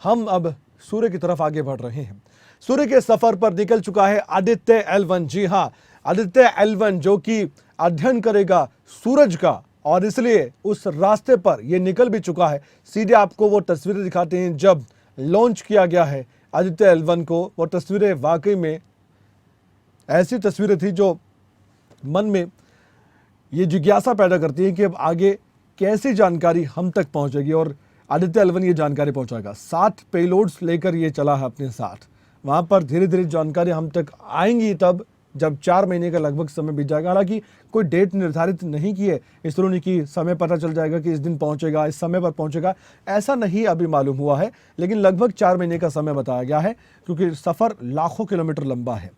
हम अब सूर्य की तरफ आगे बढ़ रहे हैं। सूर्य के सफर पर निकल चुका है आदित्य L1। जी हाँ, आदित्य L1 जो कि अध्ययन करेगा सूरज का, और इसलिए उस रास्ते पर यह निकल भी चुका है। सीधे आपको वो तस्वीरें दिखाते हैं जब लॉन्च किया गया है आदित्य L1 को। वो तस्वीरें वाकई में ऐसी तस्वीरें थी जो मन में ये जिज्ञासा पैदा करती है कि अब आगे कैसी जानकारी हम तक पहुंचेगी, और आदित्य L1 ये जानकारी पहुंचाएगा। 7 पेलोड्स लेकर ये चला है अपने साथ। वहां पर धीरे धीरे जानकारी हम तक आएंगी तब जब 4 महीने का लगभग समय बीत जाएगा। हालांकि कोई डेट निर्धारित नहीं की है इसरो ने कि समय पता चल जाएगा कि इस दिन पहुंचेगा, इस समय पर पहुंचेगा, ऐसा नहीं अभी मालूम हुआ है। लेकिन लगभग 4 महीने का समय बताया गया है, क्योंकि सफ़र लाखों किलोमीटर लंबा है।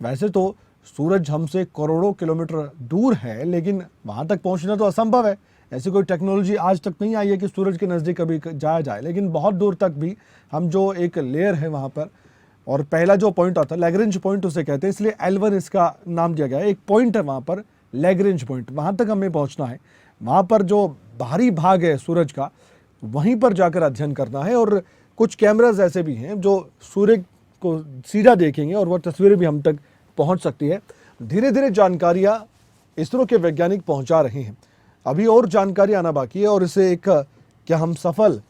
वैसे तो सूरज हमसे करोड़ों किलोमीटर दूर है, लेकिन वहां तक पहुंचना तो असंभव है। ऐसी कोई टेक्नोलॉजी आज तक नहीं आई है कि सूरज के नज़दीक कभी जाया जाए। लेकिन बहुत दूर तक भी हम जो एक लेयर है वहाँ पर, और पहला जो पॉइंट आता है लैग्रेंज पॉइंट उसे कहते हैं, इसलिए L1 इसका नाम दिया गया है। एक पॉइंट है वहाँ पर लैग्रेंज पॉइंट, वहाँ तक हमें पहुँचना है। वहाँ पर जो बाहरी भाग है सूरज का, वहीं पर जाकर अध्ययन करना है। और कुछ कैमराज ऐसे भी हैं जो सूर्य को सीधा देखेंगे और वह तस्वीरें भी हम तक पहुँच सकती है। धीरे धीरे जानकारियाँ इसरो के वैज्ञानिक पहुँचा रहे हैं। अभी और जानकारी आना बाकी है, और इसे एक क्या हम सफल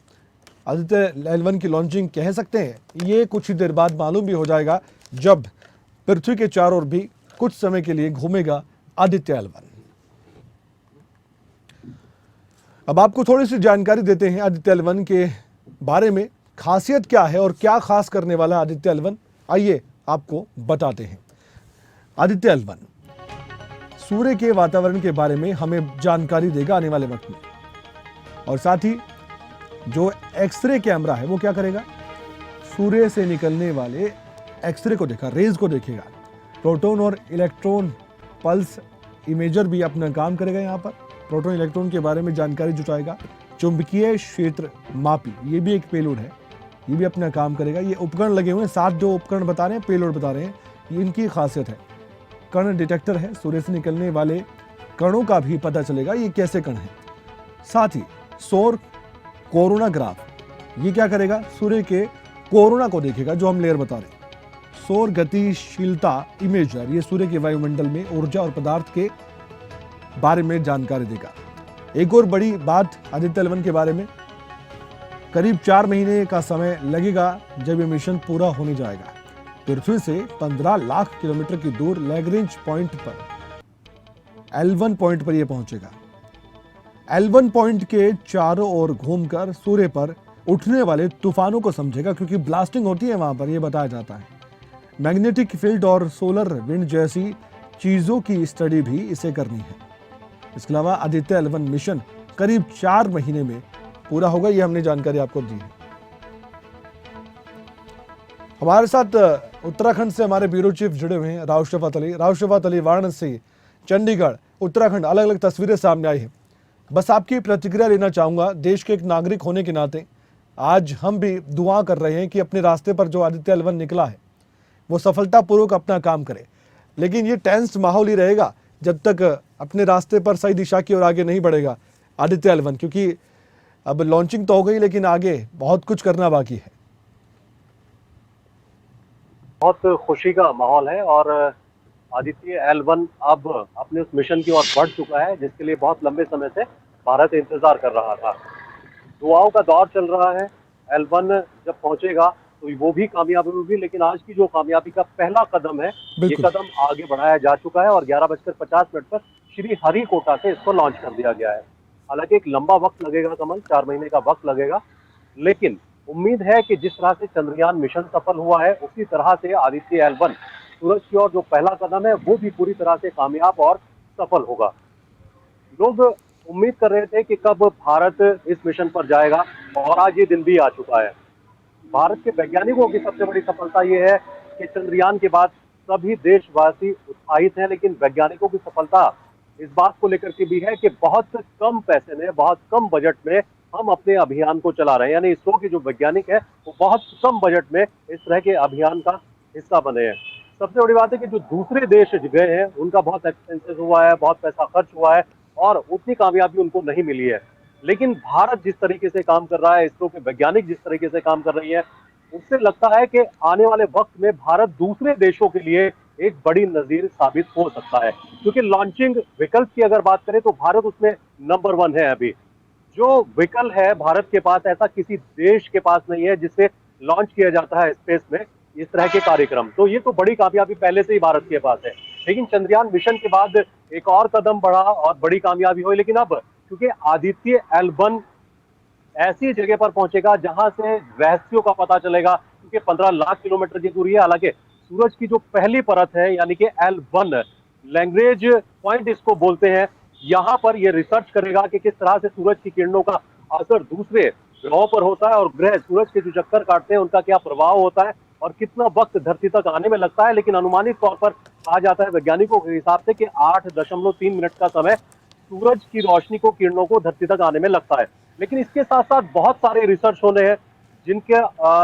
आदित्य L1 की लॉन्चिंग कह सकते हैं, ये कुछ ही देर बाद मालूम भी हो जाएगा जब पृथ्वी के चारों ओर भी कुछ समय के लिए घूमेगा आदित्य L1। अब आपको थोड़ी सी जानकारी देते हैं आदित्य L1 के बारे में, खासियत क्या है और क्या खास करने वाला है आदित्य L1, आइए आपको बताते हैं। आदित्य L1 सूर्य के वातावरण के बारे में हमें जानकारी देगा आने वाले वक्त में, और साथ ही जो एक्सरे कैमरा है वो क्या करेगा, सूर्य से निकलने वाले एक्सरे को देखा, रेज को देखेगा। प्रोटॉन और इलेक्ट्रॉन पल्स इमेजर भी अपना काम करेगा। यहाँ पर प्रोटॉन इलेक्ट्रॉन के बारे में जानकारी जुटाएगा। चुंबकीय क्षेत्र मापी, ये भी एक पेलोड है, ये भी अपना काम करेगा। ये उपकरण लगे हुए हैं, 7 जो उपकरण बता रहे हैं, पेलोड बता रहे हैं, ये इनकी खासियत है। कण डिटेक्टर है, सूर्य से निकलने वाले कणों का भी पता चलेगा ये कैसे कण है। साथ ही सौर कोरोनाग्राफ, ये क्या करेगा, सूर्य के कोरोना को देखेगा जो हम लेयर बता रहे हैं। सौर गतिशीलता इमेजर, ये सूर्य के वायुमंडल में ऊर्जा और पदार्थ के बारे में जानकारी देगा। एक और बड़ी बात आदित्य L1 के बारे में, करीब 4 महीने का समय लगेगा जब ये मिशन पूरा होने जाएगा। पृथ्वी से 15 लाख किलोमीटर की दूर लैग्रेंज पॉइंट पर L1 पॉइंट पर यह पहुंचेगा। L1 पॉइंट के चारों ओर घूमकर सूर्य पर उठने वाले तूफानों को समझेगा, क्योंकि ब्लास्टिंग होती है वहां पर, यह बताया जाता है। मैग्नेटिक फील्ड और सोलर विंड जैसी चीजों की स्टडी भी इसे करनी है। इसके अलावा आदित्य L1 मिशन करीब 4 महीने में पूरा होगा, यह हमने जानकारी आपको दी है। हमारे साथ उत्तराखंड से हमारे ब्यूरो चीफ जुड़े हुए हैं राव शफात अली। राव शफात अली, वाराणसी, चंडीगढ़, उत्तराखंड, अलग अलग तस्वीरें सामने आई है। बस आपकी प्रतिक्रिया लेना चाहूँगा। देश के एक नागरिक होने के नाते आज हम भी दुआ कर रहे हैं कि अपने रास्ते पर जो आदित्य L1 निकला है वो सफलतापूर्वक अपना काम करे। लेकिन ये टेंस माहौल ही रहेगा जब तक अपने रास्ते पर सही दिशा की ओर आगे नहीं बढ़ेगा आदित्य L1, क्योंकि अब लॉन्चिंग तो हो गई लेकिन आगे बहुत कुछ करना बाकी है। बहुत खुशी का माहौल है और आदित्य L1 अब अपने उस मिशन की ओर बढ़ चुका है जिसके लिए बहुत लंबे समय से भारत इंतजार कर रहा था। दुआओं का दौर चल रहा है। L1 जब पहुंचेगा तो वो भी कामयाबी होगी, लेकिन आज की जो कामयाबी का पहला कदम है, ये कदम आगे बढ़ाया जा चुका है और 11:50 पर श्रीहरिकोटा से इसको लॉन्च कर दिया गया है। हालांकि एक लंबा वक्त लगेगा कमल, 4 महीने का वक्त लगेगा, लेकिन उम्मीद है कि जिस तरह से चंद्रयान मिशन सफल हुआ है उसी तरह से आदित्य L1 सूरज की ओर जो पहला कदम है वो भी पूरी तरह से कामयाब और सफल होगा। लोग उम्मीद कर रहे थे कि कब भारत इस मिशन पर जाएगा और आज ये दिन भी आ चुका है। भारत के वैज्ञानिकों की सबसे बड़ी सफलता ये है कि चंद्रयान के बाद सभी देशवासी उत्साहित हैं, लेकिन वैज्ञानिकों की सफलता इस बात को लेकर के भी है कि बहुत कम पैसे में, बहुत कम बजट में हम अपने अभियान को चला रहे हैं। यानी इसरो के जो वैज्ञानिक है वो बहुत कम बजट में इस तरह के अभियान का हिस्सा बने हैं। सबसे बड़ी बात है कि जो दूसरे देश गए हैं उनका बहुत एक्सपेंसेस हुआ है, बहुत पैसा खर्च हुआ है और उतनी कामयाबी उनको नहीं मिली है। लेकिन भारत जिस तरीके से काम कर रहा है, इसरो के वैज्ञानिक जिस तरीके से काम कर रही है, उससे लगता है कि आने वाले वक्त में भारत दूसरे देशों के लिए एक बड़ी नजीर साबित हो सकता है। क्योंकि लॉन्चिंग विकल्प की अगर बात करें तो भारत उसमें नंबर 1 है अभी। जो विकल्प है भारत के पास, ऐसा किसी देश के पास नहीं है जिससे लॉन्च किया जाता है स्पेस में इस तरह के कार्यक्रम। तो ये तो बड़ी कामयाबी पहले से ही भारत के पास है। लेकिन चंद्रयान मिशन के बाद एक और कदम बढ़ा और बड़ी कामयाबी हुई। लेकिन अब क्योंकि आदित्य L1 ऐसी जगह पर पहुंचेगा जहां से रहस्यों का पता चलेगा, क्योंकि 15 लाख किलोमीटर की दूरी है। हालांकि सूरज की जो पहली परत है यानी कि L1 लैग्रेंज पॉइंट इसको बोलते हैं, यहां पर यह रिसर्च करेगा कि किस तरह से सूरज की किरणों का असर दूसरे ग्रहों पर होता है और ग्रह सूरज के जो चक्कर काटते हैं उनका क्या प्रभाव होता है और कितना वक्त धरती तक आने में लगता है। लेकिन अनुमानित तौर पर कहा जाता है वैज्ञानिकों के हिसाब से कि 8.3 मिनट का समय सूरज की रोशनी को, किरणों को धरती तक आने में लगता है। लेकिन इसके साथ साथ बहुत सारे रिसर्च होने हैं जिनके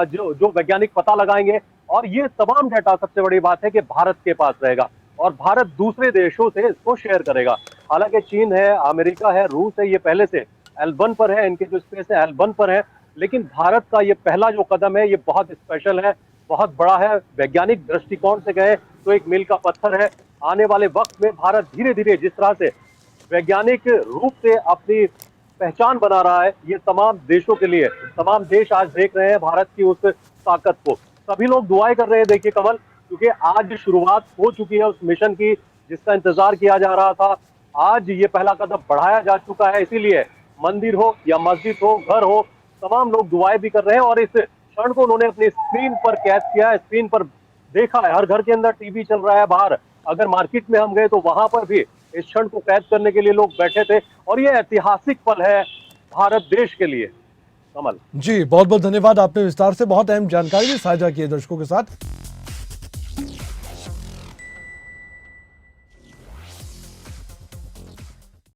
जो वैज्ञानिक पता लगाएंगे, और ये तमाम डाटा, सबसे बड़ी बात है कि भारत के पास रहेगा और भारत दूसरे देशों से इसको शेयर करेगा। हालांकि चीन है, अमेरिका है, रूस है, ये पहले से L1 पर है, इनके जो स्पेस है L1 पर है। लेकिन भारत का ये पहला जो कदम है ये बहुत स्पेशल है, बहुत बड़ा है। वैज्ञानिक दृष्टिकोण से गए तो एक मील का पत्थर है। आने वाले वक्त में भारत धीरे धीरे जिस तरह से वैज्ञानिक रूप से अपनी पहचान बना रहा है, ये तमाम देशों के लिए, तमाम देश आज देख रहे हैं भारत की उस ताकत को। सभी लोग दुआएं कर रहे हैं, देखिए कमल, क्योंकि आज शुरुआत हो चुकी है उस मिशन की जिसका इंतजार किया जा रहा था। आज ये पहला कदम बढ़ाया जा चुका है, इसीलिए मंदिर हो या मस्जिद हो, घर हो, तमाम लोग दुआएं भी कर रहे हैं और इस क्षण को उन्होंने अपनी स्क्रीन पर कैद किया है, स्क्रीन पर देखा है। हर घर के अंदर टीवी चल रहा है, बाहर अगर मार्केट में हम गए तो वहां पर भी इस क्षण को कैद करने के लिए लोग बैठे थे और ये ऐतिहासिक पल है भारत देश के लिए। कमल जी, बहुत बहुत धन्यवाद, आपने विस्तार से बहुत अहम जानकारी भी साझा की है दर्शकों के साथ।